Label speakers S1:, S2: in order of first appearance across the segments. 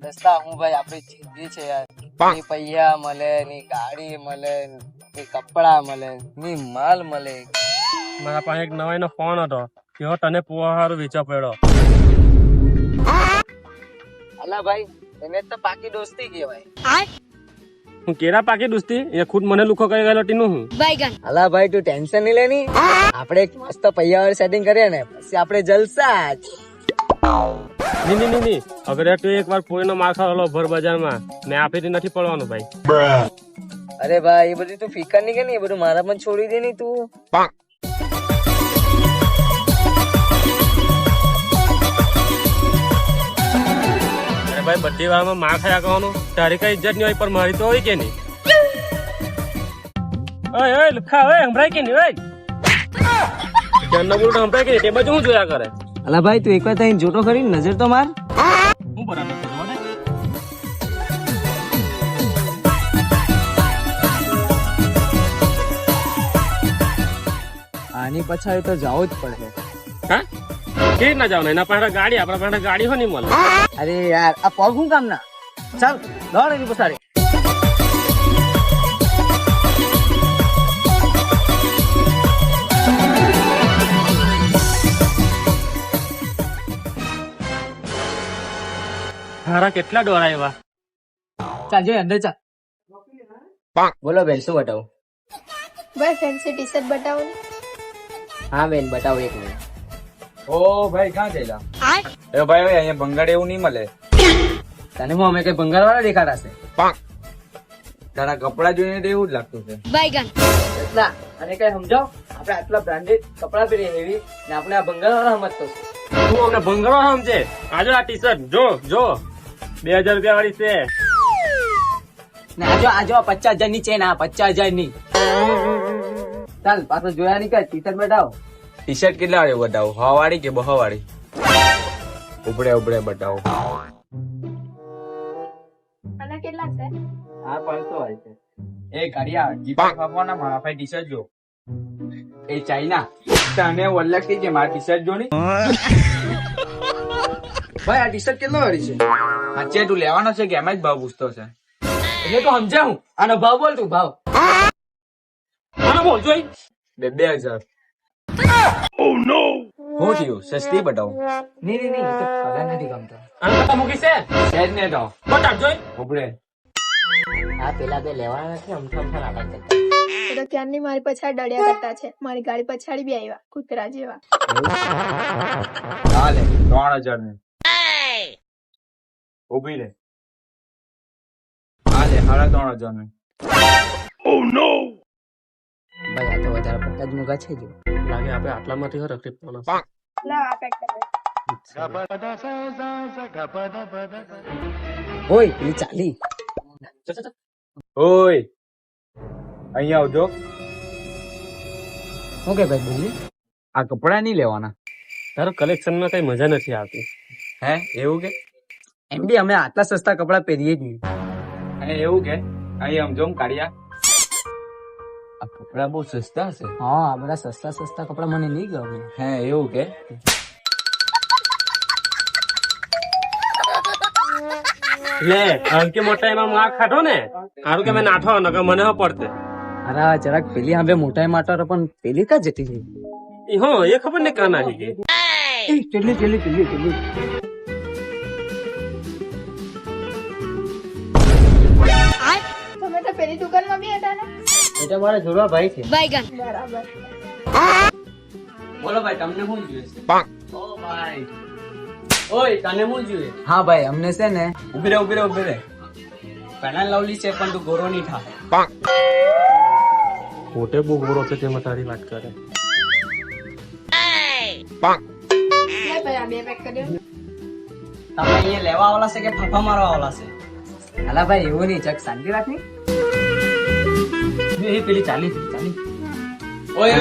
S1: દોસ્તા હું ભાઈ આપણી જિંદગી છે યાર. ની પૈસા મળે, ની ગાડી મળે, ની કપડા મળે, ની માલ મળે.
S2: મારા પાસે એક નવાઈનો ફોન હતો કેવો તને પોહારું વેચવા પડ્યો.
S1: અલા ભાઈ એને તો પાકી દોસ્તી કહેવાય.
S2: હું કેરા પાકી દોસ્તી એ ખુદ મને લુખો કરી ગયેલો ટીનું હું.
S1: અલા ભાઈ તું ટેન્શન નહીં લેની, આપણે એક મસ્ત પૈસા વાળી સેટિંગ કરીએ ને પછી આપણે જલસા જ.
S2: ની અગર તું એક વાર કોઈનો માર ખાવાનો ભર બજારમાં મેં આપીથી નથી પડવાનું ભાઈ.
S1: અરે ભાઈ એ બધું તું ફિકર નહીં કે ને, એ બધું મારા પણ છોડી દે ની તું.
S2: અરે ભાઈ બધી વારમાં માર ખાયા કરવાનું, તારી કઈ ઇજ્જત નહીં હોય પણ મારી તો હોય કે નહીં. ઓય ઓય લુખા ઓય હંભરાય કે નહીં? ઓય જન્મ બોલતો હંભરાય કે નહીં? તે બાજુ હું જોયા કરે.
S1: અલા ભાઈ તું એકવાર ત્યાં જોતો ખરી, નજર તો માર.
S2: હું બરાબર કરું ને?
S1: આની પછાડી તો જવું જ પડે.
S2: હા કેવી રીતના જવાનું? એના પાસે ગાડી, આપણા પાસે ગાડી હોય નહીં મળે.
S1: અરે યાર આ પગ હું કામ ના. ચાલ દોડ એની પછાડી.
S2: હારા કેટલા ડોરા એવા.
S1: ચાલ જઈ અંદર ચાલ. બોલો બેન શું બતાવું?
S3: ભાઈ ફેન્સી ટી શર્ટ બતાવો ને.
S1: હા બેન બતાવો એક મિનિટ.
S4: ઓ ભાઈ ક્યાં ગયેલા? એ ભાઈ અહીંયા ભંગાર એવું નહીં મળે.
S1: તને હું અમે કઈ ભંગાર વાળા દેખાતા છે?
S4: તારા કપડા જોઈને તો એવું જ લાગતું છે.
S1: ના અને કઈ સમજાવ, આપણે આટલા બ્રાન્ડેડ કપડા પહેરીએ એવી ને આપણે આ ભંગાર વાળા સમજતો છે.
S2: તું અમને ભંગરો સમજે? આજો આ ટી શર્ટ જો જો 2000 રૂપિયા વાળી છે.
S1: ને આજો આજો 50,000 ની ચેન, આ 50,000 ની. ચાલ પાછો જોયા નહીં કઈ ટી શર્ટ બતાવો.
S4: ટી શર્ટ કેટલા વાળી બતાવો? 100 વાળી કે 200 વાળી? ઉપડે ઉપડે બતાવો.
S3: આના કેટલા છે?
S4: હા 500 વાળી છે. એ કાઢિયા જીપા ખાવાના મારા ભાઈ ટી શર્ટ જો. એ ચાઇના તને ઓળખતી છે મારા ટી શર્ટ જો ની.
S1: ભાઈ આ ટી શર્ટ કેટલા વાળી છે?
S4: સાચે તું લેવાનો છે કે એમ જ ભાવ પૂછતો છે?
S1: એટલે તો સમજાવું, આનો ભાવ બોલ તું ભાવ.
S2: આનો બોલ જોઈ
S4: 2000. હું થયું? સસ્તી બતાવો.
S1: નહીં એ તો કલર નથી ગમતો.
S2: આનો કરતા મૂકી છે
S4: સેજ ને તો
S2: બતાવ જોઈ.
S4: ઉપડે.
S1: આ પેલા બે લેવાના નથી, અમથા અમથા લાગે છે.
S3: એ તો ક્યારની મારી પછાડી ડળ્યા કરતા છે. મારી ગાડી પછાડી બી આવ્યા કૂતરા જેવા.
S4: હાલે 3000 ને ઉભી રે. હાલે 3500 ને.
S1: ભાઈ આ તો વધારે પડતા જ મોંઘા છે જો.
S2: લાગે આપણે આટલામાંથી હો રખડી પડવાનો.
S3: લા આ પેક કરો.
S1: ઓય પેલી ચાલી.
S4: ઓય અહીંયા આવજો.
S1: ઓકે ભાઈ બોલી.
S4: આ કપડા નહીં લેવાના?
S2: તારો કલેક્શનમાં કઈ મજા નથી આવતી.
S4: હે એવું કે?
S1: એમ બી અમે આટલા સસ્તા કપડા પહેરીએ જ નહીં.
S4: અને એવું કે અહીંયા સમજો કાઢિયા આ કપડા બહુ સસ્તા છે.
S1: હા આ બધા સસ્તા કપડા મને નહીં ગમે.
S4: હે એવું કે?
S2: લે અંકે મોટા એમાં માર ખાધો ને સારું કે મેં નાઠો નકર મને હો પડતે.
S1: અરે જરાક પેલી હવે મોટા માટો પણ પેલી કા જતી રહી?
S2: ઈ હો એ ખબર ને કાના હી ગઈ.
S1: પેલી
S3: તમે તો પેલી દુકાનમાં બી હતા ને?
S1: એટલે મારા જોડવા ભાઈ છે.
S3: બરાબર.
S1: બોલો ભાઈ તમને શું જોઈએ? ઓ ભાઈ ઓય તને શું જોઈએ? હા ભાઈ અમને છે ને
S4: ઉભી રે.
S1: પેલા લવલી છે પણ તું ગોરો નહીં થા.
S2: પોતે બહુ ગોરો છે તેમાં તારી વાત કરે.
S3: લે ભાઈ આ બે પેક કરી દો.
S1: તમે અહીંયા લેવા વાળા છે કે ફાફા મારવા વાળા છે? અલા ભાઈ એવું નહીં, ચક શાંતિ રાખની. એ પેલી ચાલી.
S4: ઓય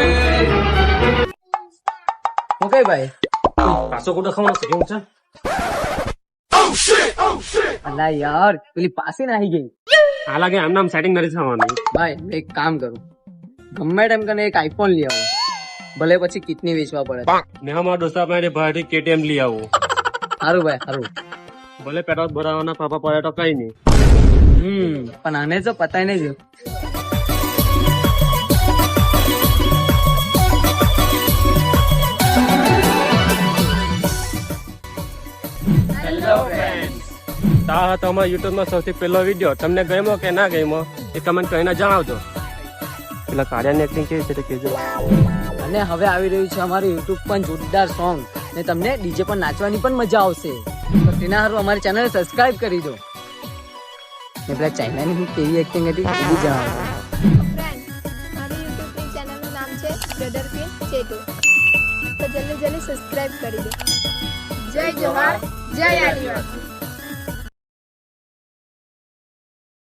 S1: હું કઈ ભાઈ?
S2: પાછો કુટો ખાવાનો છે કેવું છે?
S1: અલા યાર પેલી પાસે નાહી ગઈ.
S2: આ લાગે આમ નામ સેટિંગ નથી થવાની.
S1: ભાઈ મેં એક કામ કરું, ગમે ટાઈમ કને એક આઈફોન લઈ આવું, ભલે પછી કિડની વેચવા પડે.
S2: ને અમારા દોસ્તા પાસે ભાઈ KTM લઈ આવું.
S1: સારું ભાઈ સારું.
S2: ભલે પેટ્રોલ ભરાવાના પાપા પડે તો કઈ નહીં.
S1: પણ આને તો પતાય નહીં જો.
S2: આ હતો અમારા યુટ્યુબમાં સૌથી પહેલો વિડીયો. તમને ગમ્યો કે ના ગમ્યો એ કમેન્ટ કરીને જણાવજો. પેલા કાળિયાની એક્ટિંગ કેવી છે તે કહેજો.
S1: અને હવે આવી રહ્યું છે અમારું યુટ્યુબ પણ જોરદાર સોંગ ને તમને ડીજે પર નાચવાની પણ મજા આવશે. તો તેના હારું અમારી ચેનલ સબસ્ક્રાઇબ કરી દો. ને પેલા ચાઇનાની કેવી એક્ટિંગ હતી એ બી જણાવજો.
S3: ફ્રેન્ડ, મારી યુટ્યુબની ચેનલનું નામ છે બ્રધર ક્વીન ચેટુ. તો જલ્દી સબસ્ક્રાઇબ કરી દો. જય જોહાર, જય આદિવાસી.